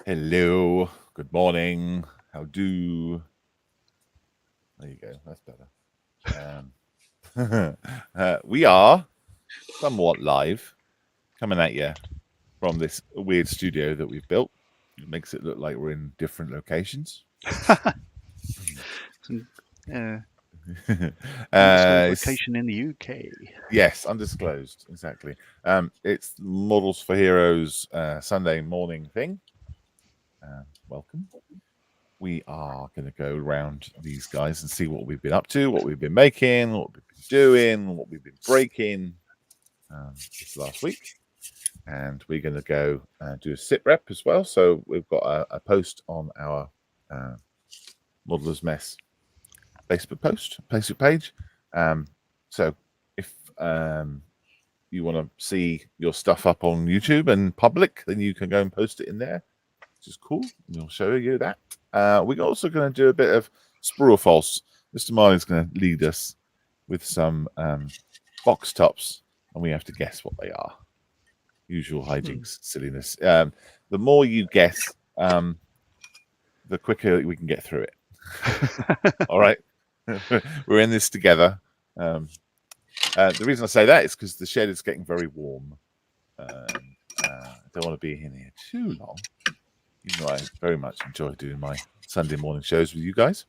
Hello, good morning, how do? There you go, that's better. We are somewhat live, coming at you from this weird studio that we've built. It makes it look like we're in different locations. Location in the UK. Yes, undisclosed, exactly. It's Models for Heroes Sunday morning thing. Welcome. We are going to go around these guys and see what we've been up to, what we've been making, what we've been doing, what we've been breaking this last week. And we're going to go do a sit rep as well. So we've got a post on our Modelers Mess Facebook page. So if you want to see your stuff up on YouTube and public, then you can go and post it in there, which is cool. We'll show you that. We're also going to do a bit of sprue or false. Mr. Marley's going to lead us with some box tops, and we have to guess what they are. Usual hijinks, silliness. The more you guess, the quicker we can get through it. All right, we're in this together. The reason I say that is because the shed is getting very warm. I don't want to be in here too long, even though I very much enjoy doing my Sunday morning shows with you guys.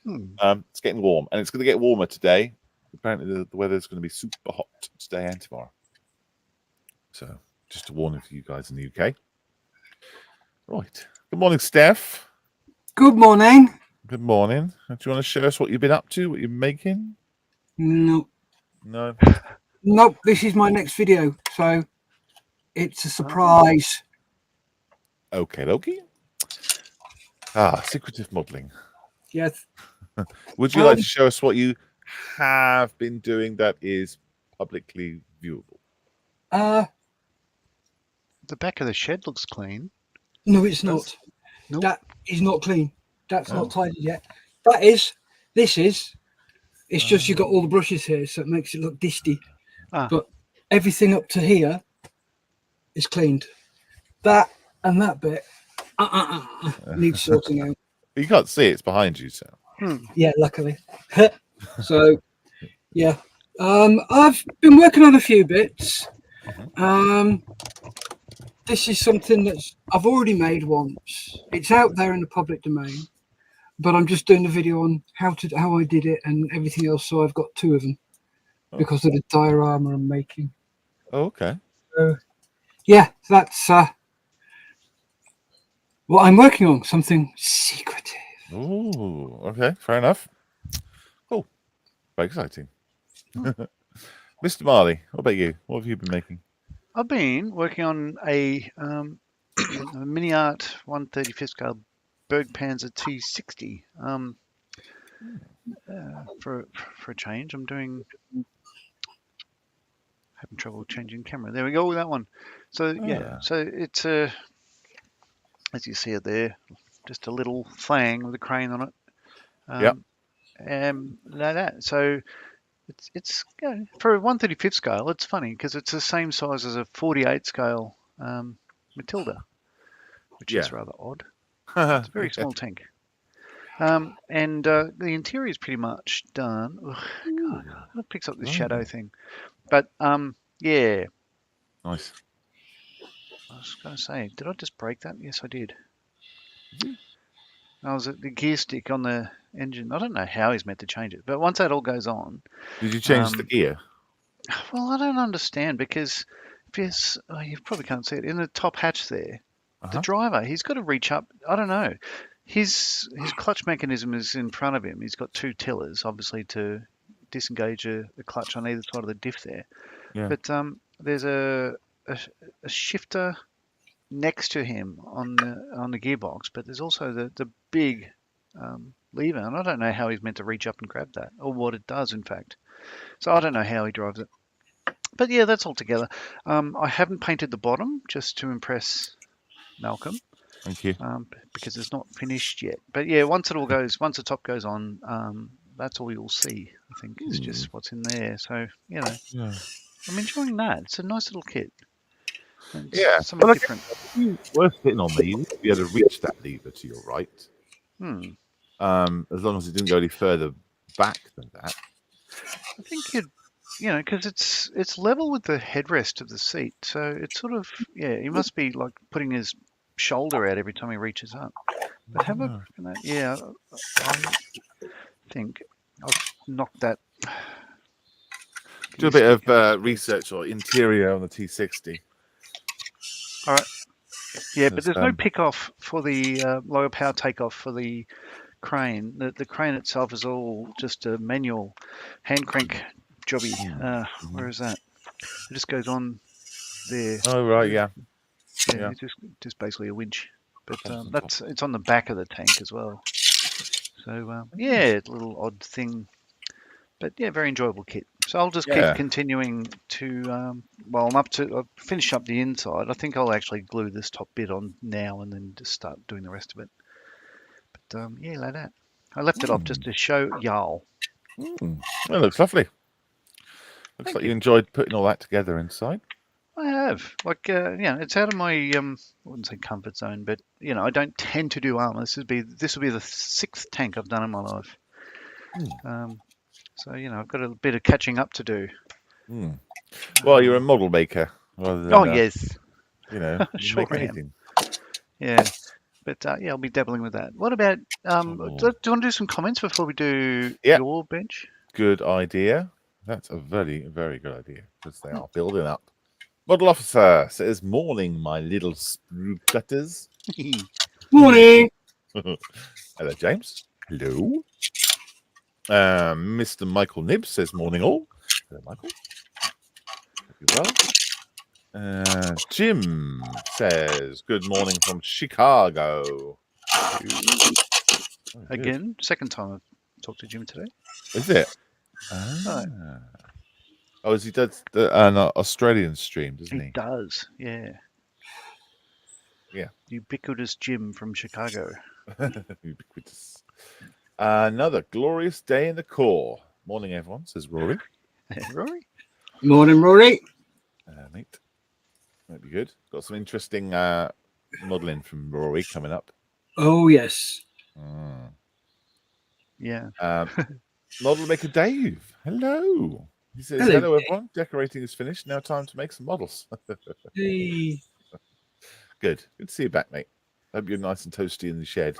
It's getting warm, and it's going to get warmer today. Apparently, the weather is going to be super hot today and tomorrow. So, just a warning for you guys in the UK. Right. Good morning, Steph. Good morning. Good morning. Do you want to show us what you've been up to, what you're making? No. No. Nope. This is my next video, so it's a surprise. Okay. Secretive modelling. Yes. Would you like to show us what you have been doing that is publicly viewable? The back of the shed looks clean. No, it's not. Nope. That is not clean. That's not tidied yet. This is. It's just you got all the brushes here, so it makes it look disty. But everything up to here is cleaned. That and that bit needs sorting out. You can't see it, it's behind you, so. Yeah, luckily. So, yeah. I've been working on a few bits. This is something that's I've already made once. It's out there in the public domain, but I'm just doing a video on how I did it and everything else. So I've got two of them because of the diorama I'm making. Oh, okay. So, yeah, that's what I'm working on. Something secretive. Oh, okay, fair enough. Cool, very exciting. Mr. Marley, what about you? What have you been making? I've been working on a mini art 1/35 scale Bergpanzer T60. For a change, I'm having trouble changing camera. There we go, that one. So so it's as you see it there, just a little flang with a crane on it. Like that. So it's for a 1/35 scale. It's funny because it's the same size as a 48 scale Matilda, which is rather odd. It's a very small tank. And the interior is pretty much done. God, it picks up this shadow thing. But yeah. Nice. I was going to say, did I just break that? Yes, I did. I was at the gear stick on the engine. I don't know how he's meant to change it, but once that all goes on. Did you change the gear? Well, I don't understand because you probably can't see it in the top hatch there. The driver, he's got to reach up. I don't know. His clutch mechanism is in front of him. He's got two tillers, obviously, to disengage a clutch on either side of the diff there. Yeah. But there's a shifter next to him on the gearbox, but there's also the big lever, and I don't know how he's meant to reach up and grab that, or what it does, in fact. So I don't know how he drives it. But yeah, that's all together. I haven't painted the bottom just to impress Malcolm. Thank you. Because it's not finished yet. But yeah, once the top goes on, that's all you'll see. I think is just what's in there. So I'm enjoying that. It's a nice little kit. Yeah. Something Well, different. Worth hitting on these. You had to reach that lever to your right. As long as it didn't go any further back than that. I think because it's level with the headrest of the seat, so it's sort of he must be like putting his shoulder out every time he reaches up. But have a I think I'll knock that. Do a bit of research or interior on the T60. All right. Yeah, but there's no pick off for the lower power takeoff for the crane. The crane itself is all just a manual hand crank jobby. Where is that? It just goes on there. Oh right, yeah. It's just basically a winch. But it's on the back of the tank as well. So it's a little odd thing. But yeah, very enjoyable kit. So I'll just keep continuing to, I'll finish up the inside. I think I'll actually glue this top bit on now and then just start doing the rest of it. But like that. I left it off just to show y'all. It looks lovely. Looks like you enjoyed putting all that together inside. I have. It's out of my, I wouldn't say comfort zone, but, I don't tend to do armor. This will be the 6th tank I've done in my life. So, I've got a bit of catching up to do. Well, you're a model maker rather than... yes. Sure make anything. Yeah. But, I'll be dabbling with that. What about... do you want to do some comments before we do your bench? Good idea. That's a very, very good idea because they are building up. Model officer says, "Morning, my little sprue cutters." Morning. Hello, James. Hello. Mr. Michael Nibbs says, "Morning, all." Hello, Michael. Hope you're well. Jim says, "Good morning from Chicago." Again, second time I've talked to Jim today. Is it? Oh, he does an Australian stream, doesn't he? He does, yeah. Yeah. Ubiquitous Jim from Chicago. Ubiquitous. Another glorious day in the Corps. Morning, everyone, says Rory. Rory? Morning, Rory. Mate. Might be good. Got some interesting modelling from Rory coming up. Oh, yes. Yeah. Model maker Dave. Hello. He says, hello everyone. Decorating is finished. Now time to make some models. Hey. Good. Good to see you back, mate. Hope you're nice and toasty in the shed.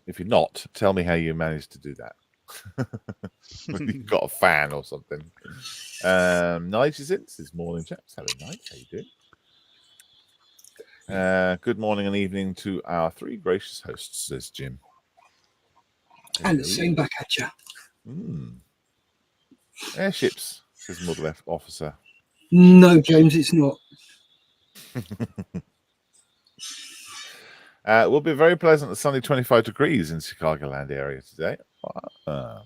If you're not, tell me how you managed to do that. Maybe you've got a fan or something. Nige is in. Says, morning, chaps. Hello, Nige. How you doing? Good morning and evening to our 3 gracious hosts, says Jim. And the same back at you. Airships, says Model F officer. No, James, it's not. It will be very pleasant, sunny 25 degrees in Chicagoland area today. A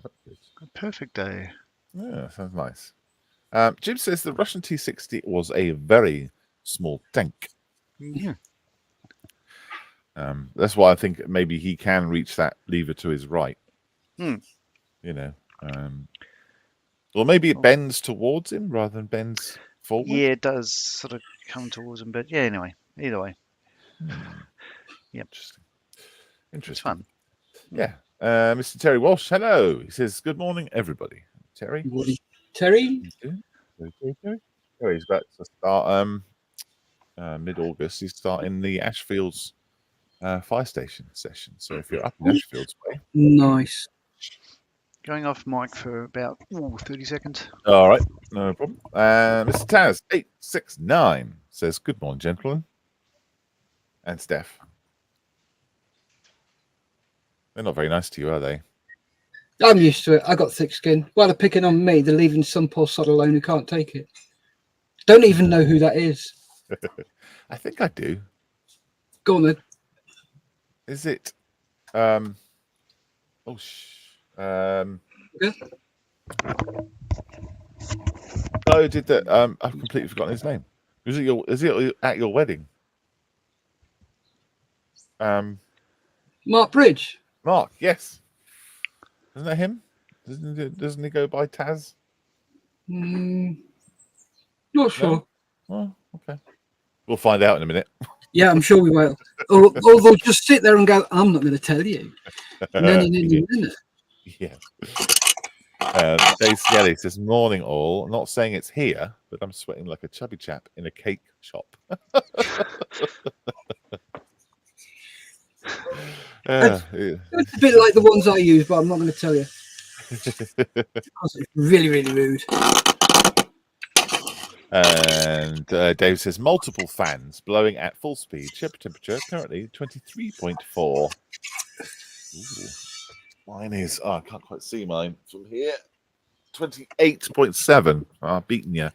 perfect day. Yeah, sounds nice. Jim says the Russian T-60 was a very small tank. Yeah. That's why I think maybe he can reach that lever to his right. Or maybe it bends towards him rather than bends forward. Yeah, it does sort of come towards him, but yeah, anyway, either way. Yep. Interesting. It's fun. Yeah. Mr. Terry Walsh, hello. He says, good morning, everybody. Terry? Good morning, Terry? Terry's about to start mid-August. He's starting the Ashfields fire station session. So if you're up in Ashfields way. Nice. Going off mic for about 30 seconds. All right, no problem. Mr. Taz 869 says, "Good morning, gentlemen." And Steph, they're not very nice to you, are they? I'm used to it. I got thick skin. While they're picking on me, they're leaving some poor sod alone who can't take it. Don't even know who that is. I think I do. Go on then. Is it? Yeah. Oh, did that? I've completely forgotten his name. Is it at your wedding? Mark Bridge. Mark, yes. Isn't that him? Doesn't he go by Taz? Not sure. Oh, okay. We'll find out in a minute. Yeah, I'm sure we will. Or they'll just sit there and go, I'm not going to tell you. No. Yeah. Dave Skelly says, morning all. Not saying it's here, but I'm sweating like a chubby chap in a cake shop. It's a bit like the ones I use, but I'm not going to tell you. It's really, really rude. And Dave says, multiple fans blowing at full speed. Ship temperature currently 23.4. Mine is, I can't quite see mine from here. 28.7. I've beaten you.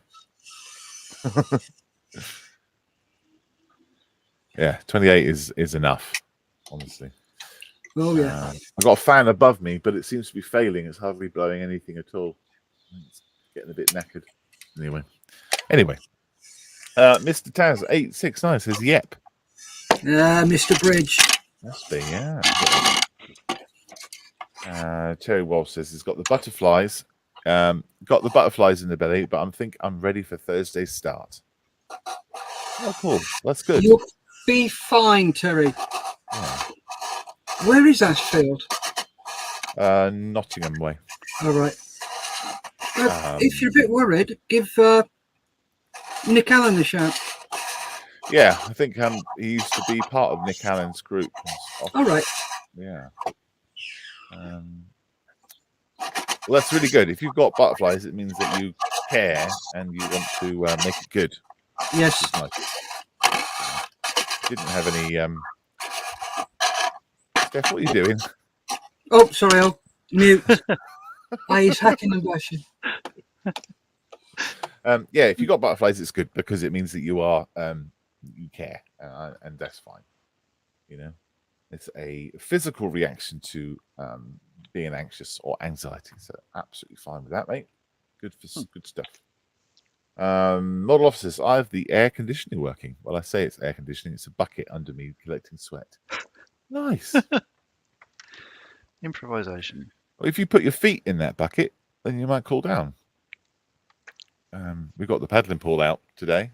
Yeah, 28 is enough, honestly. Oh, yeah. I've got a fan above me, but it seems to be failing. It's hardly blowing anything at all. It's getting a bit knackered. Anyway. Mr. Taz 869 says, yep. Mr. Bridge. Must be, yeah. Terry Walsh says he's got the butterflies. Got the butterflies in the belly, but I'm ready for Thursday's start. Oh, cool. That's good. You'll be fine, Terry. Yeah. Where is Ashfield? Nottingham way. All right. If you're a bit worried, give Nick Allen a shout. Yeah, I think he used to be part of Nick Allen's group. All right. Yeah. Well, that's really good. If you've got butterflies, it means that you care and you want to make it good. Yes. Nice. Didn't have any. Steph, what are you doing? Oh, sorry, I'll mute. He's hacking and bashing. Yeah, if you've got butterflies, it's good because it means that you are you care, and that's fine. You know, it's a physical reaction to being anxious or anxiety. So absolutely fine with that, mate. Good stuff. Model officers, I have the air conditioning working. Well, I say it's air conditioning. It's a bucket under me collecting sweat. Nice. Improvisation. Well, if you put your feet in that bucket, then you might cool down. We've got the paddling pool out today.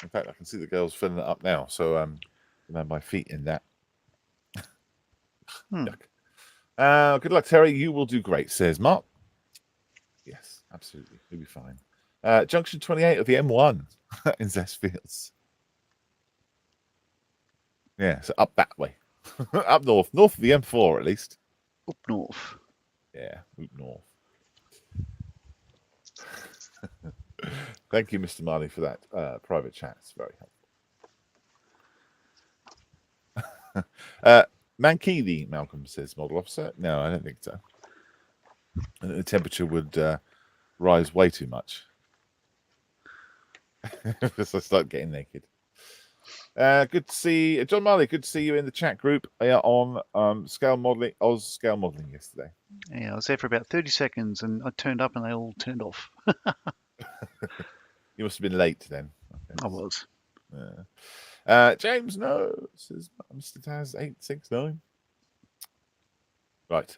In fact, I can see the girls filling it up now. So I have my feet in that. Good luck, Terry. You will do great, says Mark. Yes, absolutely. You'll be fine. Junction 28 of the M1 in Zestfields. Yeah, so up that way. Up north of the M4 at least. Up north. Yeah, up north. Thank you, Mr. Marley, for that private chat. It's very helpful. Mankini, Malcolm says, model officer. No, I don't think so. The temperature would rise way too much. Because I start getting naked. Good to see John Marley. Good to see you in the chat group. On scale modeling, Oz scale modeling yesterday. Yeah, I was there for about 30 seconds, and I turned up, and they all turned off. You must have been late then. Okay. I was. James, no, says Mr. Taz 869. Right.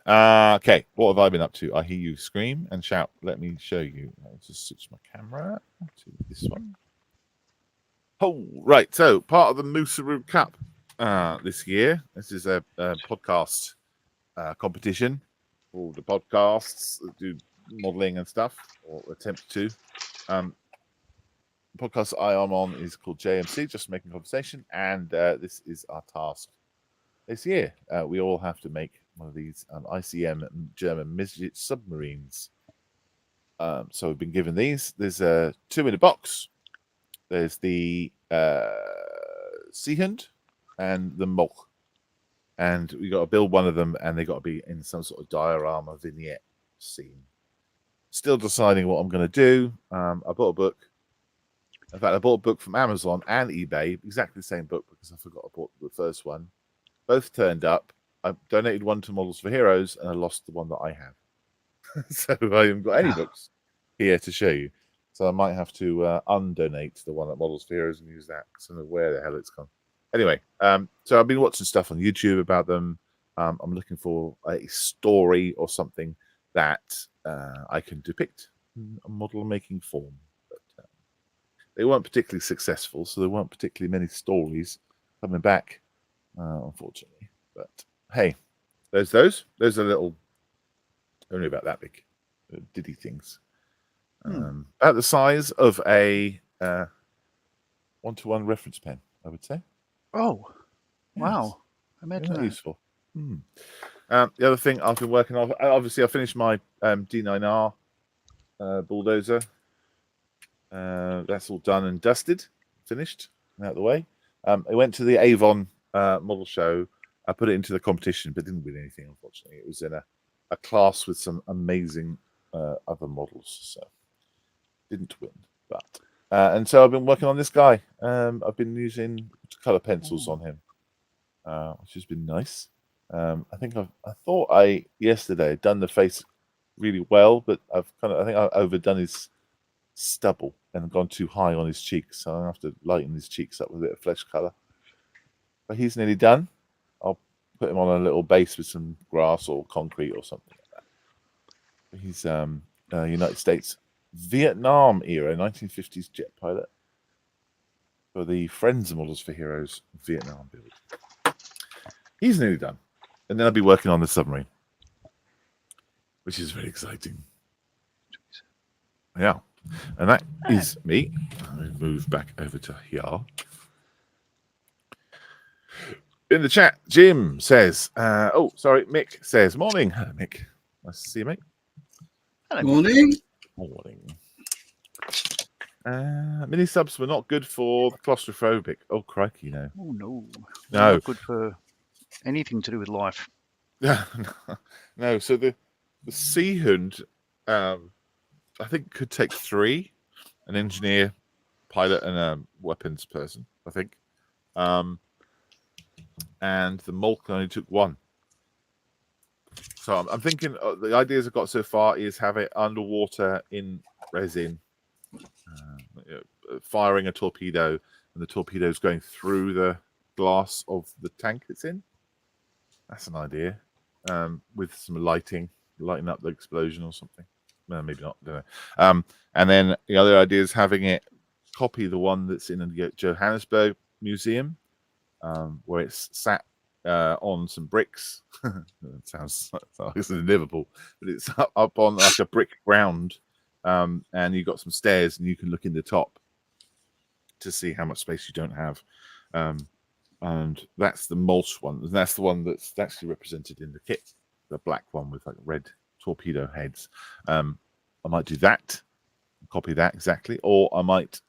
Okay. What have I been up to? I hear you scream and shout. Let me show you. I'll just switch my camera to this one. Oh, right. So part of the Mooseroot Cup this year. This is a podcast competition. All the podcasts that do modeling and stuff, or attempt to. The podcast I am on is called JMC, Just Making Conversation, and this is our task this year. We all have to make one of these ICM German midget submarines. So we've been given these. There's two in a box. There's the Seehund and the Molch. And we got to build one of them, and they got to be in some sort of diorama vignette scene. Still deciding what I'm going to do. I bought a book. In fact, I bought a book from Amazon and eBay, exactly the same book, because I forgot I bought the first one. Both turned up. I donated one to Models for Heroes, and I lost the one that I have. So I haven't got any books here to show you. So I might have to undonate the one at Models for Heroes and use that. I don't know where the hell it's gone. Anyway, so I've been watching stuff on YouTube about them. I'm looking for a story or something that I can depict in a model making form. they weren't particularly successful, so there weren't particularly many stories coming back, unfortunately. But hey, there's those. Those are little, only about that big, diddy things. About the size of a 1-to-1 reference pen, I would say. Oh, Yes. wow! Imagine that. Useful. The other thing I've been working on, obviously, I finished my D9R bulldozer. That's all done and dusted, finished, and out of the way. I went to the Avon model show. I put it into the competition, but didn't win anything, unfortunately. It was in a class with some amazing other models, so didn't win. But and so I've been working on this guy. I've been using color pencils on him, which has been nice. I thought I yesterday had done the face really well, but I think I've overdone his stubble and gone too high on his cheeks, so I have to lighten his cheeks up with a bit of flesh color. But he's nearly done. I'll put him on a little base with some grass or concrete or something like that. He's United States Vietnam era 1950s jet pilot for the Friends Models for Heroes Vietnam build. He's nearly done, and then I'll be working on the submarine, which is very exciting. Yeah. And that is me. I'll move back over to here. In the chat, Jim says, Mick says, morning. Hello, Mick. Nice to see you, mate. Hello. Morning. Morning. Mini subs were not good for the claustrophobic. Oh, crikey, no. Oh, no. No. Not good for anything to do with life. No, so the Seahund, I think could take 3, an engineer, pilot, and a weapons person, I think. And the Molk only took 1. So I'm thinking the ideas I've got so far is have it underwater in resin, firing a torpedo, and the torpedo's going through the glass of the tank it's in. That's an idea. With some lighting up the explosion or something. No, maybe not. Don't know. And then the other idea is having it copy the one that's in the Johannesburg Museum, where it's sat on some bricks. It sounds like it's in Liverpool, but it's up on like a brick ground, and you've got some stairs, and you can look in the top to see how much space you don't have. And that's the mulch one, and that's the one that's actually represented in the kit, the black one with like red torpedo heads. I might do that, copy that exactly, or I might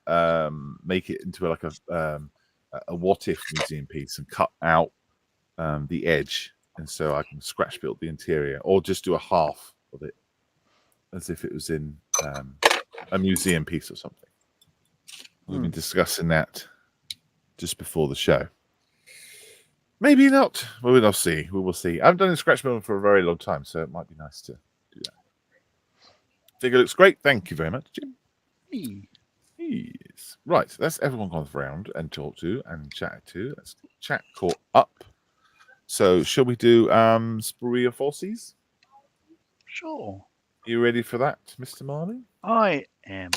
make it into like a what if museum piece and cut out the edge, and so I can scratch build the interior, or just do a half of it as if it was in a museum piece or something. We've been discussing that just before the show. Maybe not. We will see. We will see. I haven't done a scratch building for a very long time, so it might be nice to do that. Figure looks great. Thank you very much, Jim. Yes. Right. That's everyone gone around and talked to and chatted to. Let's chat caught up. So, shall we do Spree or Falsies? Sure. You ready for that, Mr. Marley? I am.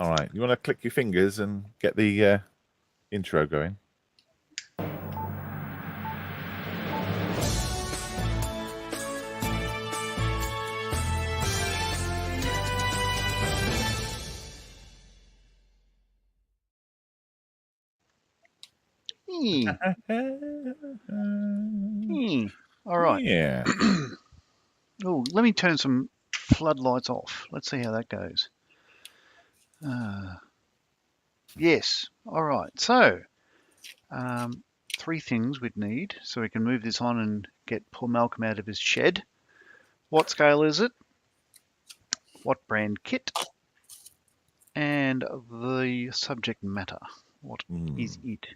All right. You want to click your fingers and get the intro going? All right. Yeah. Oh, let me turn some floodlights off. Let's see how that goes. Yes. All right. So, 3 things we'd need so we can move this on and get poor Malcolm out of his shed. What scale is it? What brand kit? And the subject matter. What is it?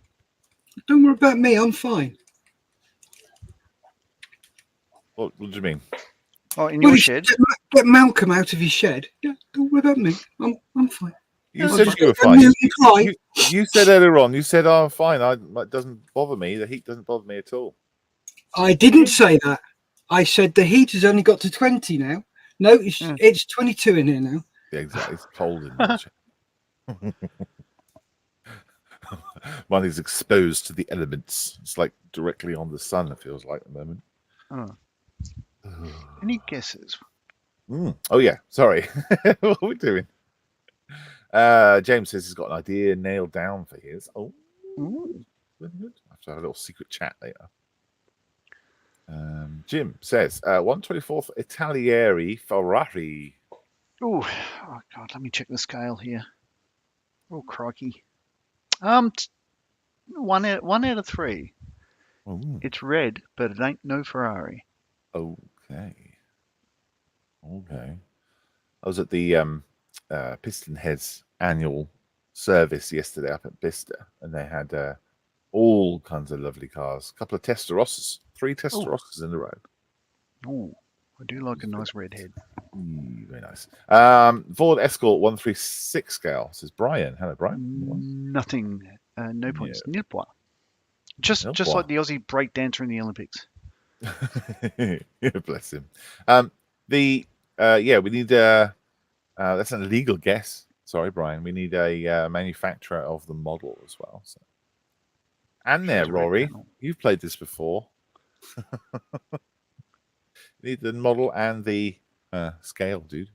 Don't worry about me. I'm fine. What do you mean? Oh, in your shed? Get Malcolm out of his shed. Yeah, don't worry about me. I'm fine. You said you were fine. You said earlier on, you said, oh, fine. It doesn't bother me. The heat doesn't bother me at all. I didn't say that. I said the heat has only got to 20 now. No, it's 22 in here now. Yeah, exactly. It's cold in there. Money's exposed to the elements. It's like directly on the sun, it feels like at the moment. Any guesses? Oh, yeah. Sorry. What are we doing? James says he's got an idea nailed down for his. Oh, good. I have to have a little secret chat later. Jim says 124th Italieri Ferrari. Oh God, let me check the scale here. Oh crikey. 1 out of 3. Ooh. It's red, but it ain't no Ferrari. Okay. I was at the Piston Heads annual service yesterday up at Bicester, and they had all kinds of lovely cars. A couple of Testarossas, 3 Testarossas in a row. Oh, I do like a nice redhead. Very nice. Ford Escort 136 scale, says Brian. Hello, Brian. Nothing. No points. Nil point. Just like the Aussie break dancer in the Olympics. Bless him. We need that's an illegal guess. Sorry, Brian. We need a manufacturer of the model as well. So. And there, Rory, you've played this before. Need the model and the scale, dude.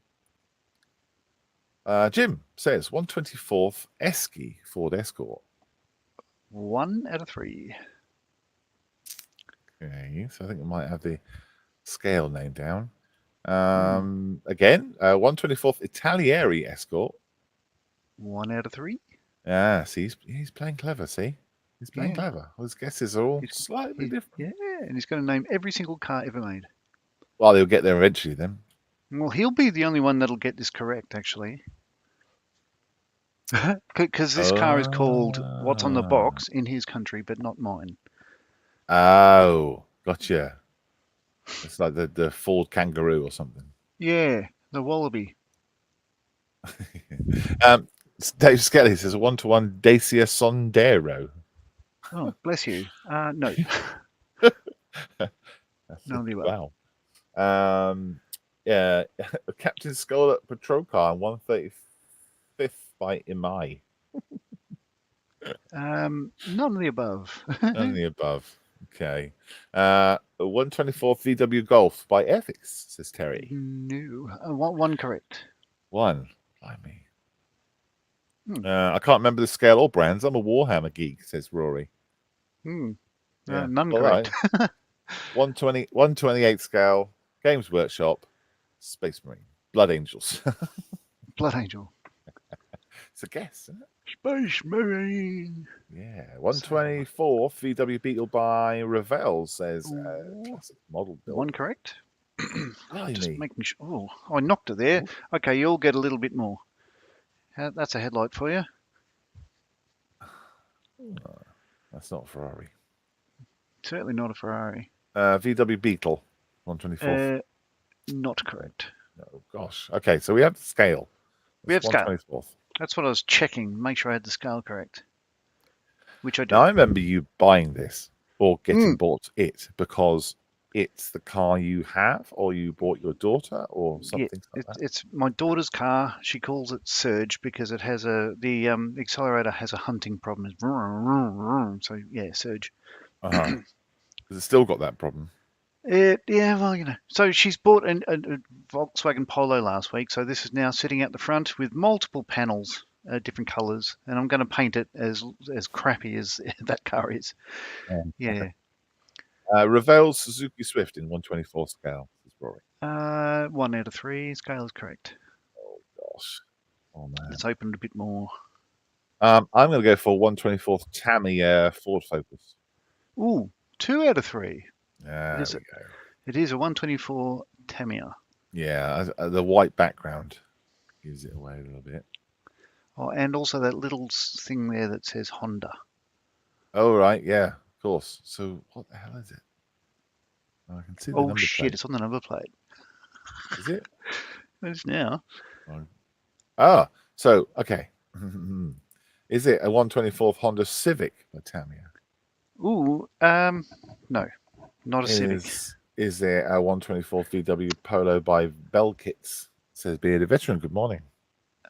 Jim says 124th Esky Ford Escort. 1 out of 3. Okay, so I think we might have the scale name down. Again, 124th Italieri Escort. 1 out of 3. Yeah, see, he's playing clever. See, he's playing clever. Well, his guesses are all slightly different. Yeah, and he's going to name every single car ever made. Well, he'll get there eventually then. Well, he'll be the only one that'll get this correct, actually. Because this car is called what's on the box in his country, but not mine. Oh, gotcha. It's like the Ford Kangaroo or something. Yeah, the Wallaby. Dave Skelly says a 1-to-1 Dacia Sondero. Oh, bless you. No. No, wow. Yeah, Captain Scarlet Patrol Car 135th by Imai. None of the above. None of the above. Okay. 124th VW Golf by Ethics, says Terry. No. One correct. 1. Blimey. I can't remember the scale or brands. I'm a Warhammer geek, says Rory. Yeah, none correct. 128 scale, Games Workshop, Space Marine, Blood Angels. Blood Angel. It's a guess, isn't it? Space Marine. Yeah, 124 VW Beetle by Revell, says classic model build. 1 correct. Just Blimey. making sure. Oh, I knocked it there. Okay, you'll get a little bit more. That's a headlight for you. That's not a Ferrari. Certainly not a Ferrari. VW Beetle, 124th. Not correct. Oh, gosh. Okay, so we have the scale. We have scale. 124th. That's what I was checking. Make sure I had the scale correct. Which I did. Now, I remember you buying this or getting bought it because it's the car you have, or you bought your daughter, or something like that. It's my daughter's car. She calls it Surge because it has the accelerator has a hunting problem. It's vroom, vroom, vroom. So yeah, Surge. Because it's still got that problem. Well, So she's bought a Volkswagen Polo last week. So this is now sitting at the front with multiple panels, different colours, and I'm going to paint it as crappy as that car is. Yeah. Revell's Suzuki Swift in 124 scale. Is Rory. 1 out of 3. Scale is correct. Oh gosh. Oh man. Let's open it a bit more. I'm going to go for 124th Tamiya Ford Focus. Ooh, 2 out of 3. There we go. It is a 124 Tamiya. Yeah, the white background gives it away a little bit. Oh, and also that little thing there that says Honda. Oh, right, yeah, of course. So what the hell is it? Oh, I can see the number plate. It's on the number plate. Is it? It is now. So, okay. Is it a 124th Honda Civic by Tamiya? Ooh, no, not a Civic. Is there a 124th VW Polo by Bell Kits? Says Bearded Veteran. Good morning.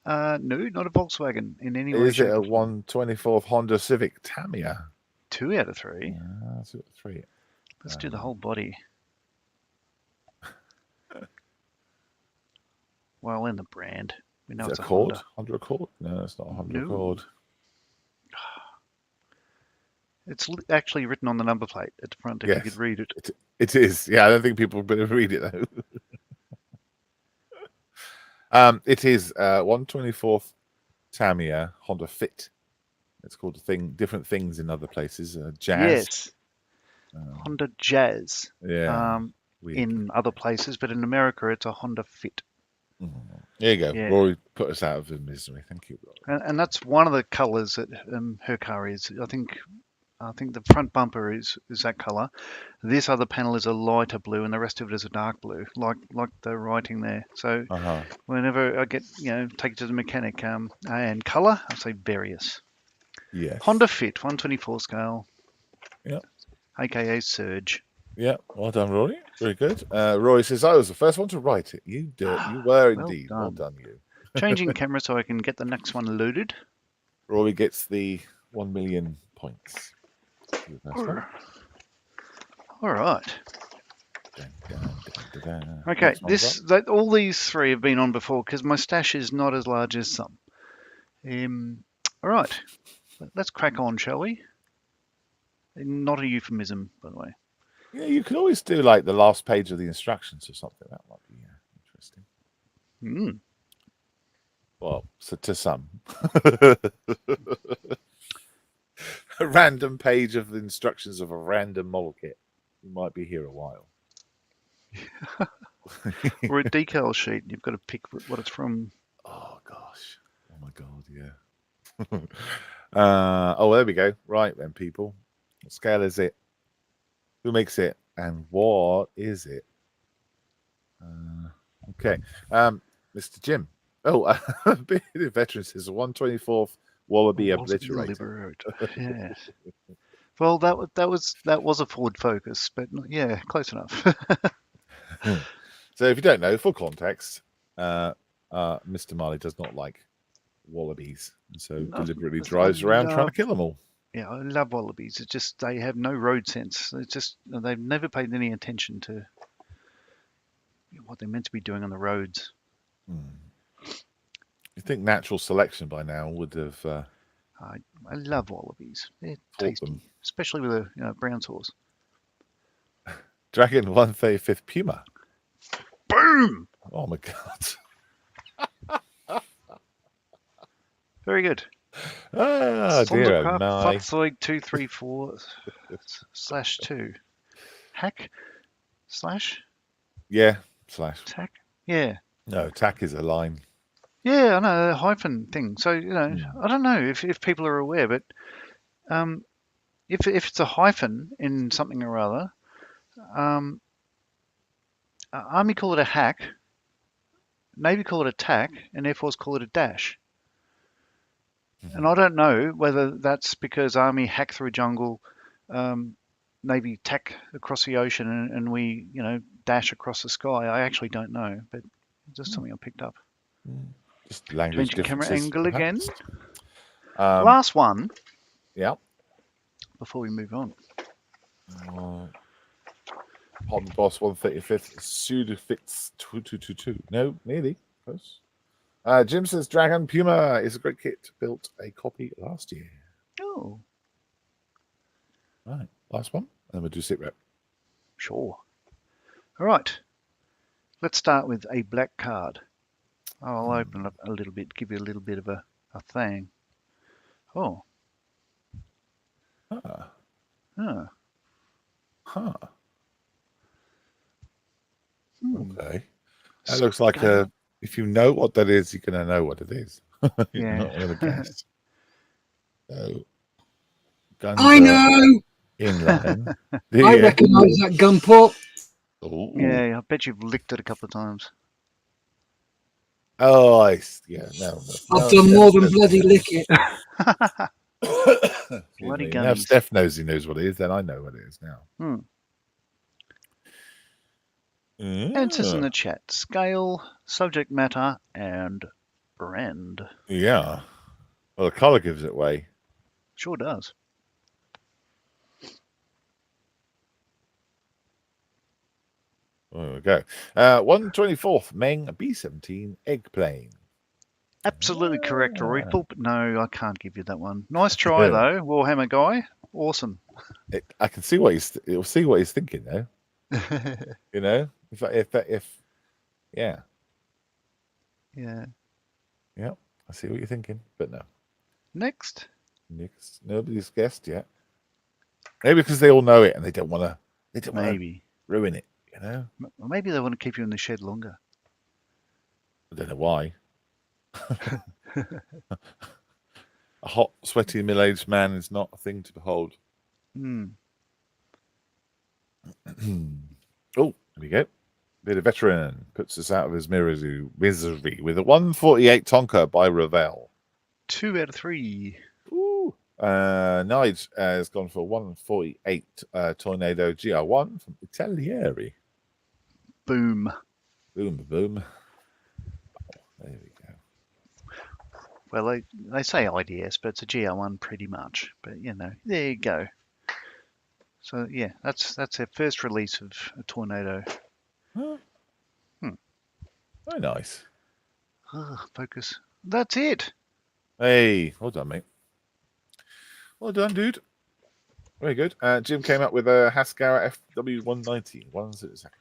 No, not a Volkswagen in any way, Is it shape, a or form. 1/24th Honda Civic Tamiya? 2 out of 3. 2 or 3. Let's do the whole body. Well, in the brand. We know Is it it's a Accord? Honda. Honda Accord? No, it's not a Honda No. Accord. It's actually written on the number plate at the front if you could read it. It is. Yeah, I don't think people better read it though. It is 1/24th Tamiya Honda Fit. It's called different things in other places. Jazz. Yes. Honda Jazz. Yeah. In other places, but in America it's a Honda Fit. There you go. Yeah. Rory put us out of the misery. Thank you, Rory. And that's one of the colours that her car is. I think the front bumper is that colour. This other panel is a lighter blue, and the rest of it is a dark blue, like the writing there. So whenever I get take it to the mechanic, and colour, I say various. Yes. Honda Fit 1/24 scale. Yep. AKA Surge. Yeah, well done, Rory. Very good. Rory says, I was the first one to write it. You were indeed. Well done, you. Changing camera so I can get the next one loaded. Rory gets the 1 million points. All right. Dun, dun, dun, dun, dun. Okay, all these 3 have been on before because my stash is not as large as some. All right, let's crack on, shall we? Not a euphemism, by the way. Yeah, you could always do like the last page of the instructions or something. That might be interesting. Well, so to some. A random page of the instructions of a random model kit. You might be here a while. Or a decal sheet. You've got to pick what it's from. Oh, gosh. Oh, my God, yeah. There we go. Right then, people. What scale is it? Who makes it? And what is it? Okay. Mr. Jim. Oh, Bearded Veteran says a 1/24th Wallaby Obliterator. Yes. Well, that was a Ford Focus, but yeah, close enough. So if you don't know, for context, Mr. Marley does not like wallabies, and so deliberately drives around trying to kill them all. Yeah, I love wallabies. It's just they have no road sense. It's just they've never paid any attention to what they're meant to be doing on the roads. You think natural selection by now would have? I love wallabies. They're tasty, especially with a brown sauce. Dragon 1/35th Puma. Boom! Oh my God! Very good. Ah, dear oh my. Flapzoid 234/2. Hack? Slash? Yeah, slash. Tack? Yeah. No, tack is a line. Yeah, I know, a hyphen thing. So, I don't know if people are aware, but if it's a hyphen in something or other, Army call it a hack, Navy call it a tack, and Air Force call it a dash. And I don't know whether that's because Army hack through jungle, Navy tack across the ocean, and we, dash across the sky. I actually don't know, but it's just something I picked up. Just language Changing camera differences, angle perhaps. again. Last one. Yeah. Before we move on. Hot Boss 1/35th Sudafix 2222. No, nearly close. Jim says Dragon Puma is a great kit. Built a copy last year. Oh. Right, last one. And then we'll do sit rep. Sure. All right. Let's start with a black card. I'll open it up a little bit, give you a little bit of a thing. Oh. Huh. Okay. That looks like if you know what that is, you're going to know what it is. You're not going to guess. So, guns I know. In line. I recognise that gun port. Ooh. Yeah, I bet you've licked it a couple of times. Oh, no. I've done more than bloody lick it. Bloody now if gummies. Steph knows he knows what it is, then I know what it is now. Answers in the chat. Scale, subject matter, and brand. Yeah. Well, the colour gives it away. Sure does. There we go. 124th Meng B-17 egg plane. Absolutely correct, Ripple, but no, I can't give you that one. Nice try, though, Warhammer guy. Awesome. I can see what he's thinking, though. You know, yeah. Yeah. Yeah, I see what you're thinking, but no. Next. Nobody's guessed yet. Maybe because they all know it and they don't want to. Maybe ruin it. You know. Maybe they want to keep you in the shed longer. I don't know why. A hot, sweaty, middle-aged man is not a thing to behold. Hmm. Oh, there we go. Bit of veteran puts us out of his misery with a 148 Tonka by Ravel. 2 out of 3. Ooh. Nige has gone for 148 Tornado GR1 from Italieri. Boom. Boom, boom. There we go. Well, they say IDS, but it's a GR1 pretty much. But, you know, there you go. So, yeah, that's their first release of a Tornado. Huh? Very nice. Focus. That's it. Hey, well done, mate. Well done, dude. Very good. Jim came up with a Haskell FW190. 1 second.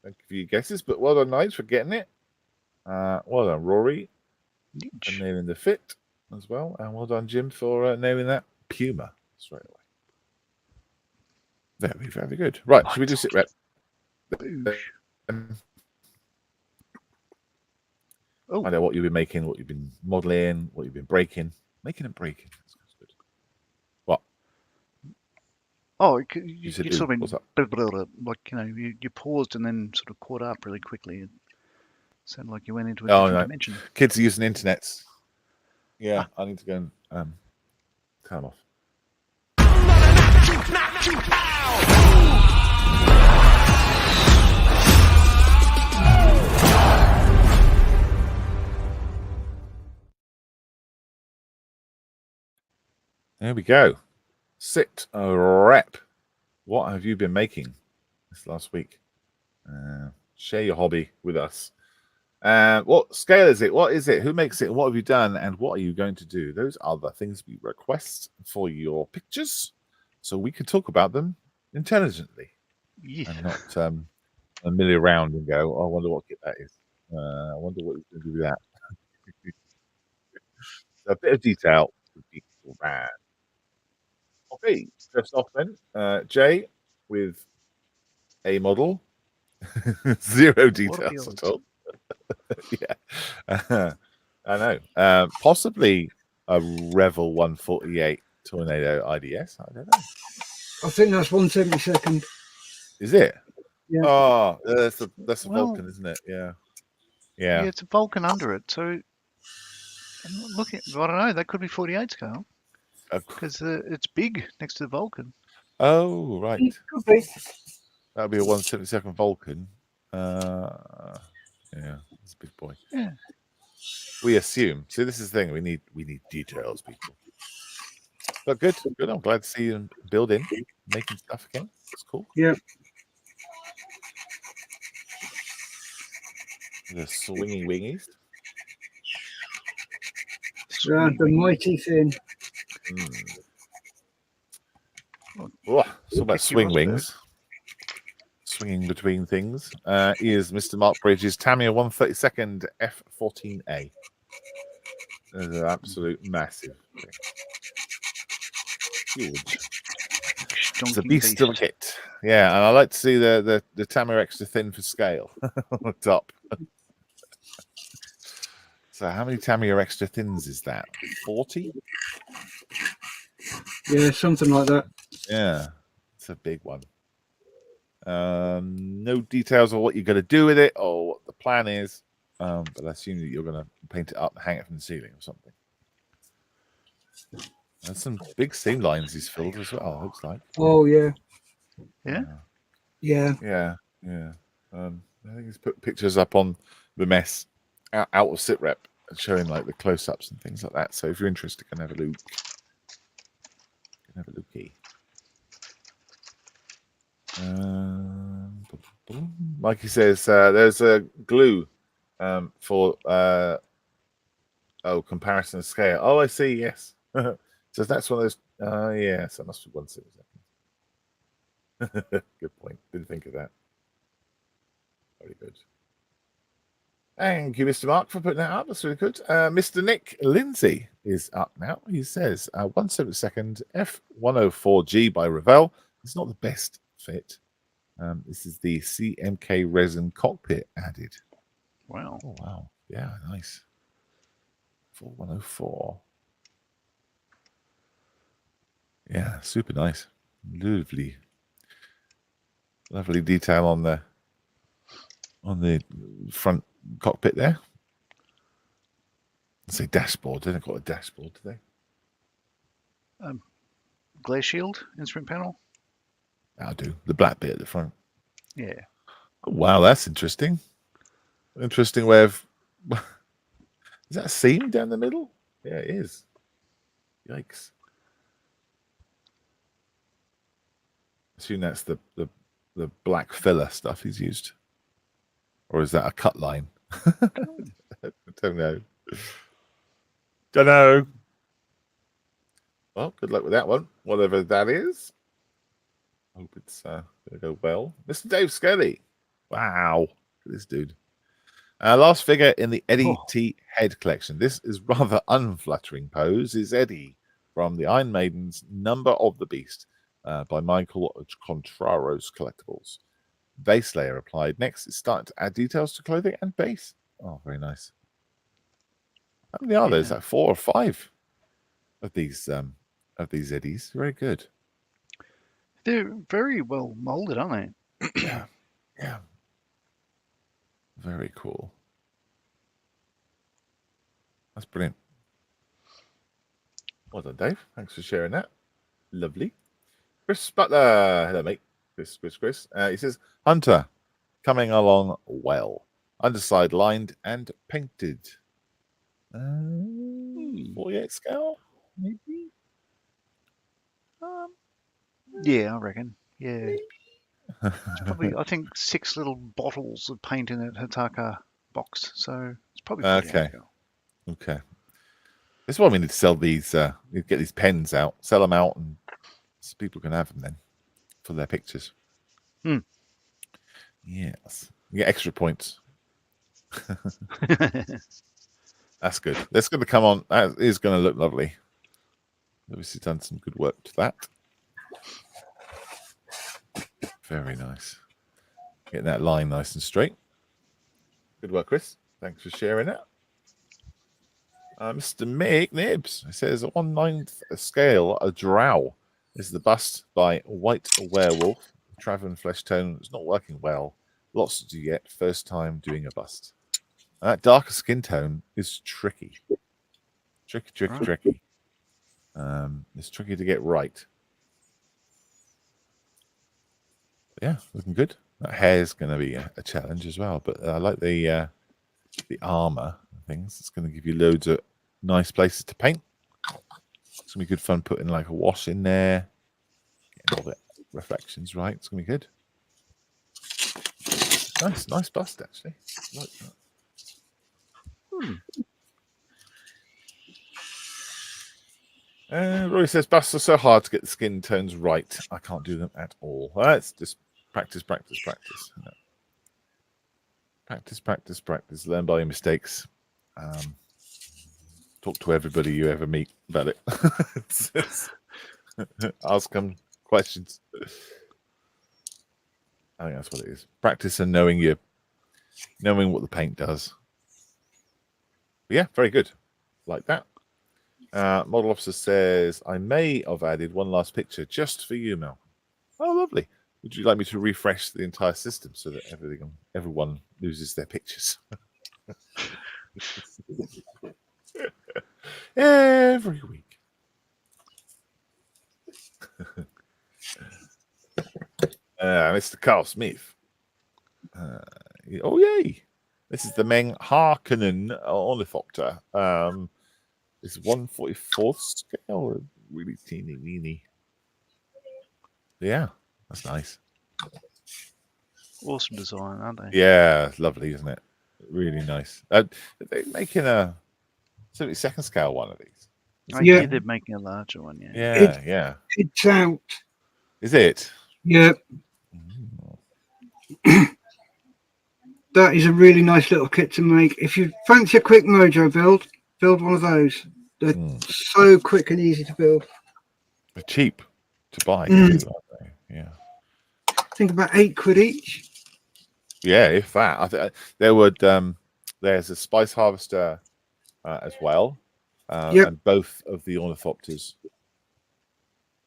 Thank you for your guesses, but well done, Nige, for getting it. Well done, Rory, for nailing the fit as well. And well done, Jim, for nailing that Puma straight away. Very, very good. Right, should we do sit rep? Oh. I know what you've been making, what you've been modelling, what you've been breaking. Making and breaking. That's good. What? Oh, you said, sort of what's up? like, you know, you paused and then sort of caught up really quickly. It sounded like you went into a different dimension. Kids are using internets. Yeah, I need to go and turn them off. There we go. Sit rep. What have you been making this last week? Share your hobby with us. What scale is it? What is it? Who makes it? What have you done? And what are you going to do? Those are the things we request for your pictures, so we can talk about them intelligently and not milly around and go, oh, I wonder what kit that is. I wonder what he's going to do with that. So a bit of detail would be grand. Okay, first off then, Jay with a model. 0 details at all. Yeah. I know. Possibly a Revel 148 Tornado IDS. I don't know. I think that's 172nd. Is it? Yeah. Oh, that's a Vulcan, isn't it? Yeah. Yeah, it's a Vulcan under it. So I'm looking. I don't know. That could be 48 scale because it's big next to the Vulcan. Oh, right. It could be. That would be a 172nd Vulcan. Yeah, it's a big boy. Yeah. We assume. See, this is the thing. We need details, people. But good. I'm glad to see you building, making stuff again. It's cool. Yeah. The swinging wingies. The mighty thing. Oh, so about swing wings. Swinging between things. Is Mr. Mark Bridges Tamiya 132nd F14A. There's an absolute massive thing. Huge. It's a beast of a kit. Yeah, and I like to see the Tamiya extra thin for scale on the top. So how many Tamiya extra thins is that? 40? Yeah, something like that. Yeah, it's a big one. No details of what you're going to do with it or what the plan is, but I assume that you're going to paint it up and hang it from the ceiling or something. There's some big seam lines he's filled as well, looks like. Oh, yeah. Yeah? Yeah. I think he's put pictures up on the mess out of SitRep showing like the close-ups and things like that. So if you're interested, can have a look. Can have a looky. Mikey says there's a glue for comparison scale. Oh, I see. Yes. So that's one of those. Yes, that must be 1 second. Good point. Didn't think of that. Very good. Thank you, Mr. Mark, for putting that up. That's really good. Mr. Nick Lindsay is up now. He says 1/7 F104G by Revell. It's not the best fit. This is the CMK resin cockpit added. Wow. Oh, wow. Yeah, nice. For 104. Yeah, super nice. Lovely. Lovely detail on the front cockpit there. Let's say dashboard. They don't call it a dashboard, do they? Glare shield instrument panel. I'll do the black bit at the front. Yeah. Oh, wow, that's interesting. Interesting way of. Is that a seam down the middle? Yeah, it is. Yikes. I assume that's the black filler stuff he's used, or is that a cut line? I don't know. Don't know. Well, good luck with that one, whatever that is. Hope it's going to go well. Mr. Dave Skelly. Wow. Look at this dude. Last figure in the Eddie T. Head collection. This is rather unflattering pose. Is Eddie from the Iron Maiden's Number of the Beast by Michael Contraros Collectibles. Base layer applied. Next, it's starting to add details to clothing and base. Oh, very nice. How many are there? Is that 4 or 5 of these Eddies? Very good. They're very well molded, aren't they? Yeah. Yeah. Very cool. That's brilliant. Well done, Dave. Thanks for sharing that. Lovely. Chris Butler. Hello, mate. Chris. He says, Hunter, coming along well. Underside lined and painted. 48 scale, maybe? Yeah, I reckon. Yeah. It's probably, I think, 6 little bottles of paint in that Hataka box. So it's probably 48 scale. Okay. This is why we need to sell these, we get these pens out, sell them out, and so people can have them then for their pictures. Yes. You get extra points. That's good. That's going to come on. That is going to look lovely. Obviously done some good work to that. Very nice. Getting that line nice and straight. Good work, Chris. Thanks for sharing that. Mr. Mick Nibs says, 1/9 scale, a drow is the bust by White Werewolf. Traven flesh tone. It's not working well. Lots to get. First time doing a bust. That darker skin tone is tricky. Tricky. It's tricky to get right. But yeah, looking good. That hair is going to be a challenge as well. But I like the armor and things. It's going to give you loads of nice places to paint. It's going to be good fun putting like a wash in there. Getting all the reflections right. It's going to be good. Nice bust actually. I like that. Rory says, busts are so hard to get the skin tones right. I can't do them at all. It's just practice. Practice. Learn by your mistakes. Talk to everybody you ever meet about it. Ask them questions. I think that's what it is. Practice and knowing what the paint does. But yeah, very good. Like that. Model officer says, I may have added one last picture just for you, Mel. Oh, lovely. Would you like me to refresh the entire system so that everyone loses their pictures? Every week. Mr. Carl Smith. Oh, yay. This is the Meng Harkonnen ornithopter. It's 1/44th scale, really teeny weeny. Yeah, that's nice. Awesome design, aren't they? Yeah, lovely, isn't it? Really nice. They're making a 72nd scale one of these. I hear they're making a larger one. Yeah. It's out. Is it? Yeah. That is a really nice little kit to make. If you fancy a quick mojo build one of those. They're so quick and easy to build. They're cheap to buy, too, aren't they? Yeah. I think about £8 each. Yeah, if that. There would. There's a spice harvester as well, and both of the ornithopters,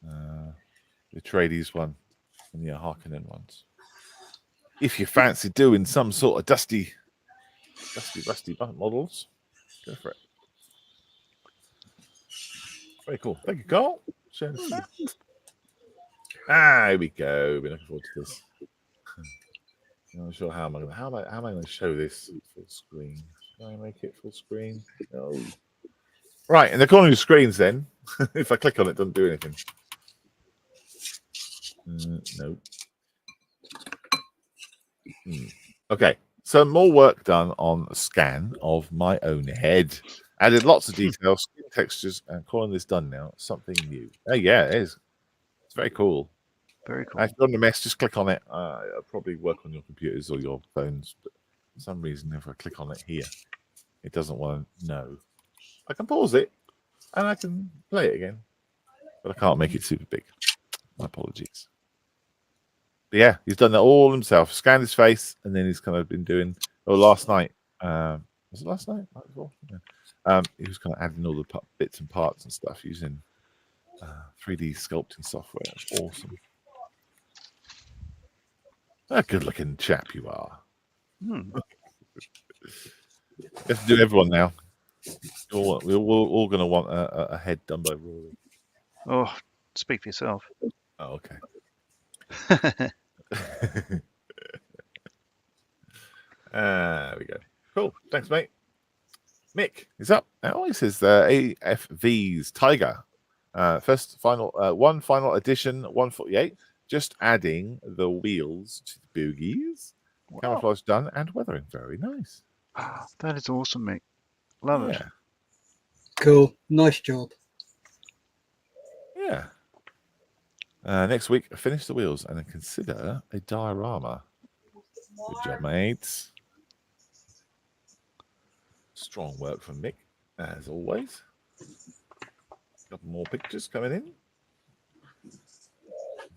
the Atreides one and the Harkonnen ones. If you fancy doing some sort of dusty rusty models, go for it. Very cool. Thank you, Carl. Here we go. We're looking forward to this. I'm not sure how am I going to show this full screen. Can I make it full screen? No. Right, in the corner of the screens, then, if I click on it, it doesn't do anything. No. Okay, so more work done on a scan of my own head. Added lots of details, skin textures, and calling this done now. Something new. Oh, yeah, it is. It's very cool. Very cool. If you're on the mess, just click on it. It'll probably work on your computers or your phones, but for some reason, if I click on it here, it doesn't want to know. I can pause it and I can play it again, but I can't make it super big. My apologies. But yeah, he's done that all himself. Scanned his face, and then he's kind of been doing. Oh, last night. Was it last night? Night before? Yeah. He was kind of adding all the bits and parts and stuff using 3D sculpting software. That's awesome. A good-looking chap you are. You have to do everyone now. We're all going to want a head done by Rory. Oh, speak for yourself. Oh, okay. There we go. Cool. Thanks, mate. Mick is up. Oh, he says AFV's Tiger. One final edition, 148. Just adding the wheels to the boogies. Wow. Camouflage done and weathering. Very nice. That is awesome, Mick. Love it. Cool. Nice job. Yeah. Next week, finish the wheels and then consider a diorama. Good job, mates. Strong work from Mick, as always. A couple more pictures coming in.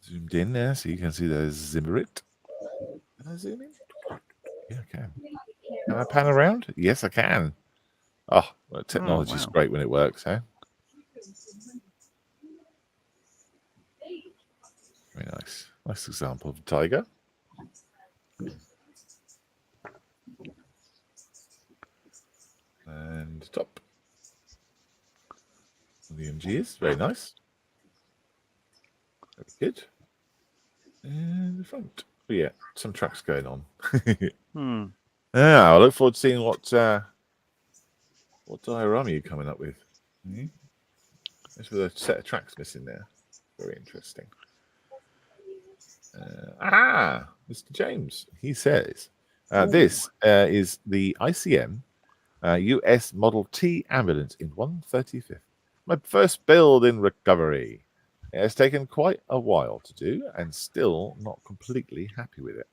Zoomed in there so you can see the Zimmerit. Can I zoom in? Yeah, I can. Can I pan around? Yes, I can. Oh, well, technology is great when it works, eh? Very nice. Nice example of a tiger. And top. The MG is very nice. Very good. And the front. Oh, yeah, some tracks going on. Yeah, I look forward to seeing what diorama you're coming up with. There's a set of tracks missing there. Very interesting. Mr. James, he says, this is the ICM US Model T ambulance in 135th. My first build in recovery. It has taken quite a while to do and still not completely happy with it.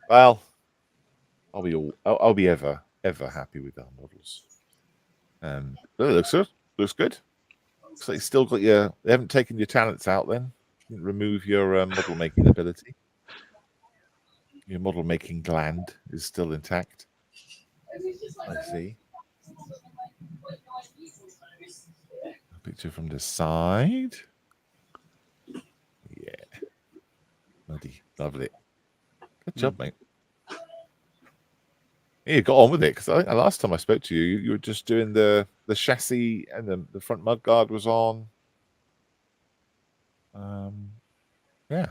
Well, I'll be ever happy with our models. But it looks good. Looks good. Looks like you still got they haven't taken your talents out then. Remove your model making ability. Your model making gland is still intact. I see. A picture from the side. Yeah. Bloody lovely. Good job, mate. Yeah, you got on with it because I think the last time I spoke to you, you were just doing the chassis and the front mudguard was on. Yeah,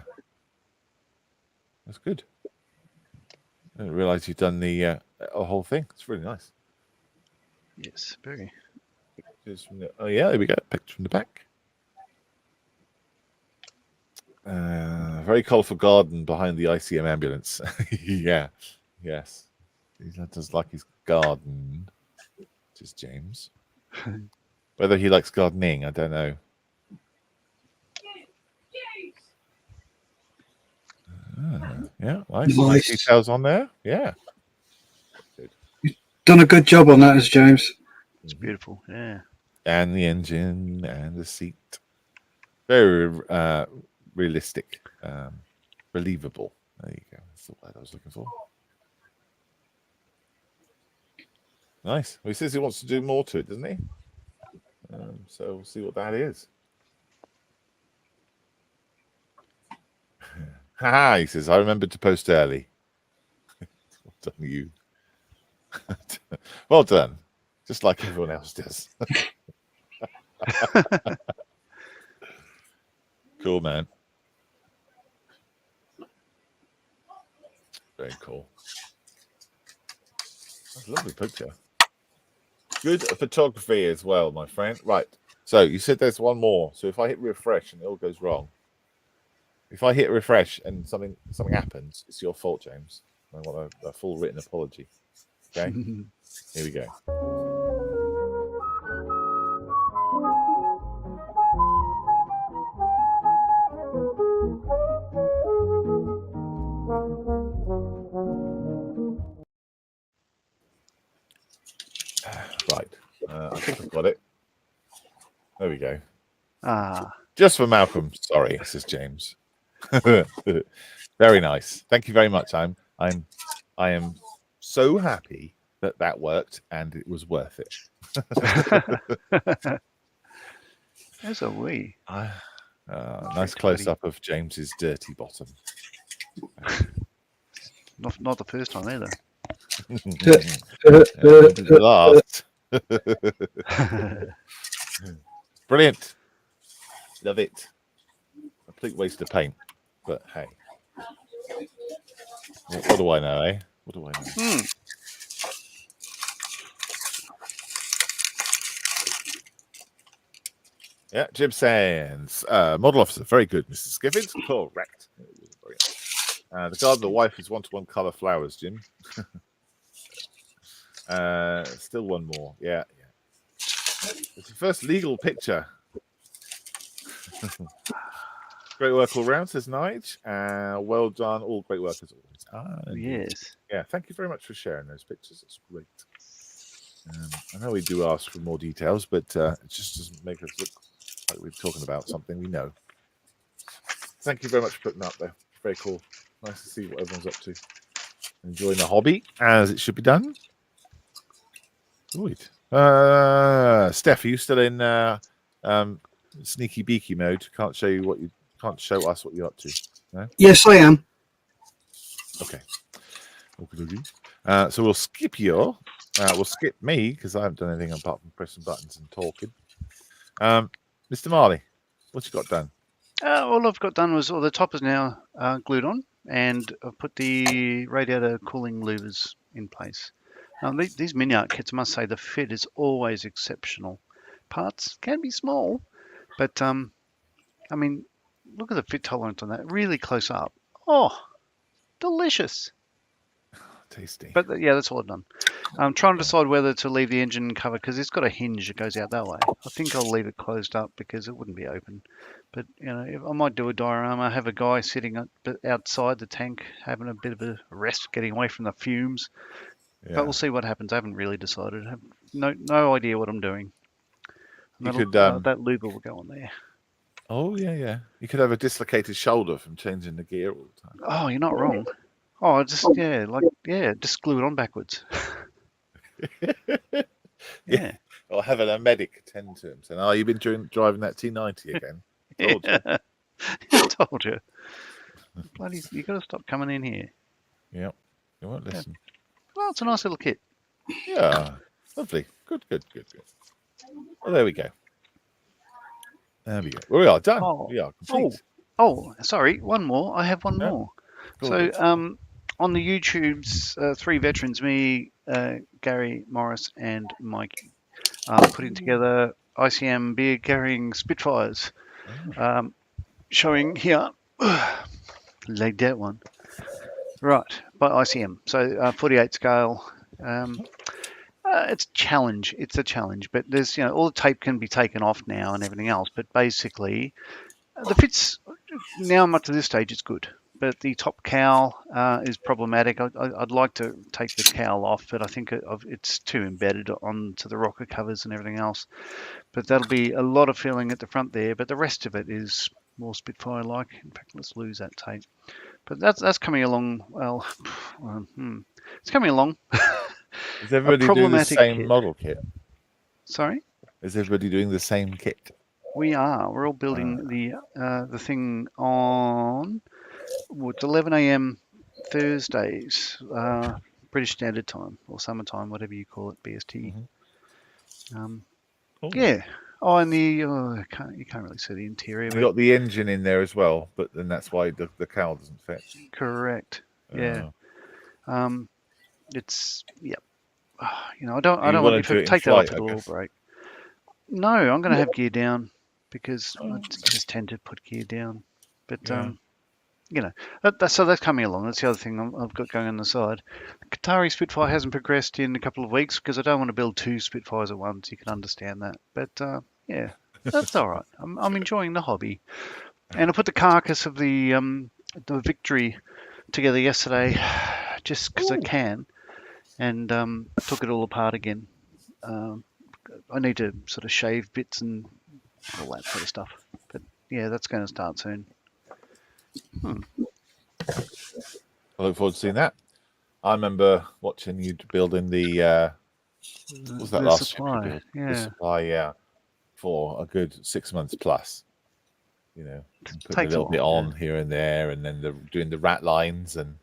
that's good. I didn't realize you'd done the a whole thing. It's really nice. Yes, very. Oh yeah, there we go. Picture from the back. Very colourful garden behind the ICM ambulance. Yeah, yes. He does like his garden. Which is James. Whether he likes gardening, I don't know. Yeah, nice details on there. Yeah. Good. You've done a good job on that, as James. It's beautiful. Yeah. And the engine and the seat. Very realistic. Believable. There you go. That's the word I was looking for. Nice. Well, he says he wants to do more to it, doesn't he? So we'll see what that is. Haha, he says, I remembered to post early. Well done, you. Well done. Just like everyone else does. Cool, man. Very cool. That's a lovely picture. Good photography as well, my friend. Right. So you said there's one more. So if I hit refresh and it all goes wrong, if I hit refresh and something happens, it's your fault, James. I want a full written apology. Okay. Here we go. Right. I think I've got it. There we go. Just for Malcolm. Sorry, says James. Very nice. Thank you very much. I am so happy that worked and it was worth it. There's a wee. Nice close up of James's dirty bottom. Not the first time either. Last. Brilliant. Love it. Complete waste of paint. But hey. What do I know, eh? What do I know? Yeah, Jim Sands. Model officer. Very good, Mr. Skiffins. Correct. The garden, the wife is one-to-one colour flowers, Jim. Still one more. Yeah. It's your first legal picture. Great work all round, says Nige. Well done, all great work as always. Yes. Yeah, thank you very much for sharing those pictures. It's great. I know we do ask for more details, but it just doesn't make us look like we're talking about something we know. Thank you very much for putting that up there. Very cool. Nice to see what everyone's up to. Enjoying the hobby as it should be done. Good. Steph, are you still in sneaky beaky mode? Can't show us what you're up to. No? Yes, I am. Okay. So we'll skip you. We'll skip me because I haven't done anything apart from pressing buttons and talking. Mr. Marley, what you got done? All I've got done was the top is now glued on, and I've put the radiator cooling louvers in place. Now, these mini art kits, I must say, the fit is always exceptional. Parts can be small, but I mean, look at the fit tolerance on that. Really close up. Oh, delicious. Tasty. But yeah, that's all I've done. I'm trying to decide whether to leave the engine cover because it's got a hinge that goes out that way. I think I'll leave it closed up because it wouldn't be open. But you know, I might do a diorama. Have a guy sitting outside the tank having a bit of a rest, getting away from the fumes. Yeah. But we'll see what happens. I haven't really decided. I have no idea what I'm doing. You could that louver will go on there. Oh yeah. You could have a dislocated shoulder from changing the gear all the time. Oh, you're not wrong. Oh, just just glue it on backwards. Yeah. Or having a medic attend to him saying, "Oh, you've been driving that T90 again." Told you. I told you. Bloody, you got to stop coming in here. Yep. You won't listen. Yeah. Well, it's a nice little kit. Yeah. Lovely. Good. Well, there we go. We are done. We are complete. Oh, sorry. One more. I have one more. Cool. So, on the YouTubes, 3 veterans, me, Gary, Morris, and Mikey, putting together ICM beer carrying Spitfires, showing here, leg that one, right, by ICM. So 48 scale. It's a challenge. It's a challenge, but there's, all the tape can be taken off now and everything else. But basically, the fits now, up to this stage, it's good. But the top cowl is problematic. I'd like to take the cowl off, but I think it's too embedded onto the rocker covers and everything else. But that'll be a lot of feeling at the front there. But the rest of it is more Spitfire-like. In fact, let's lose that tape. But that's coming along. Well, it's coming along. Is everybody doing the same model kit? Sorry? Is everybody doing the same kit? We are. We're all building the thing on 11 a.m. Thursdays, British Standard Time or summertime, whatever you call it, BST. Yeah. Oh, and you can't really see the interior. We got the engine in there as well, but then that's why the cowl doesn't fit. Correct. Yeah. It's I don't want to take that off at all break. No, I'm going to have gear down because I just tend to put gear down. But so that's coming along. That's the other thing I've got going on the side. The Qatari Spitfire hasn't progressed in a couple of weeks because I don't want to build 2 Spitfires at once. You can understand that. But that's all right. I'm enjoying the hobby. And I put the carcass of the Victory together yesterday just because I can, and took it all apart again. I need to sort of shave bits and all that sort of stuff. But yeah, that's going to start soon. I look forward to seeing that. I remember watching you building the what was that last supply? The supply, for a good 6 months plus. Putting a little bit on here and there, and then doing the rat lines and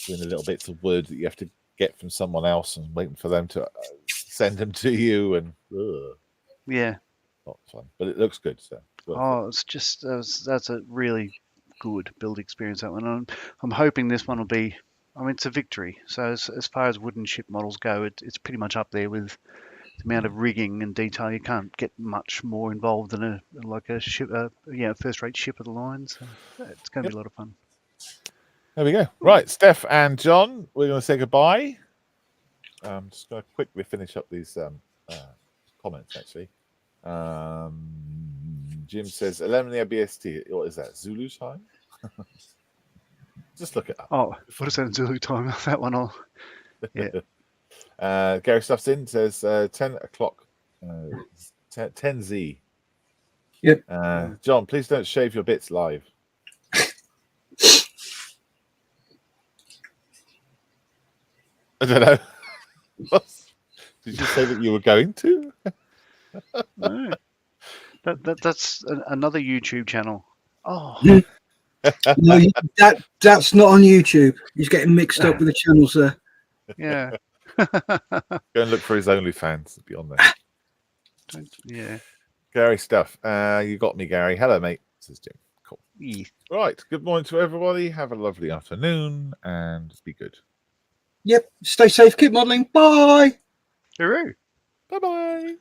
doing the little bits of wood that you have to get from someone else and waiting for them to send them to you. And not fun, but it looks good. So it's just that's a really good build experience, that one. I'm hoping this one will be. I mean, it's a Victory, so as far as wooden ship models go, it's pretty much up there with the amount of rigging and detail. You can't get much more involved than a ship, first-rate ship of the line. So it's going to be a lot of fun. There we go. Right, Steph and John, we're going to say goodbye. I'm just going to quickly finish up these comments, actually. Jim says, Elimnia BST. What is that? Zulu time? Just look it up. Oh, what is that in Zulu time? That one. Yeah. Gary Stuffs in says 10 o'clock, 10Z. Yep. John, please don't shave your bits live. I don't know. Did you say that you were going to? No. That's another YouTube channand Oh. No, that's not on YouTube. He's getting mixed up with the channels there. Yeah. Go and look for his OnlyFans. It'll be on there. Yeah. Gary Stuff. You got me, Gary. Hello, mate. This is Jim. Cool. Yeah. Right. Good morning to everybody. Have a lovely afternoon and be good. Yep. Stay safe. Keep modelling. Bye. Hooroo. Bye-bye.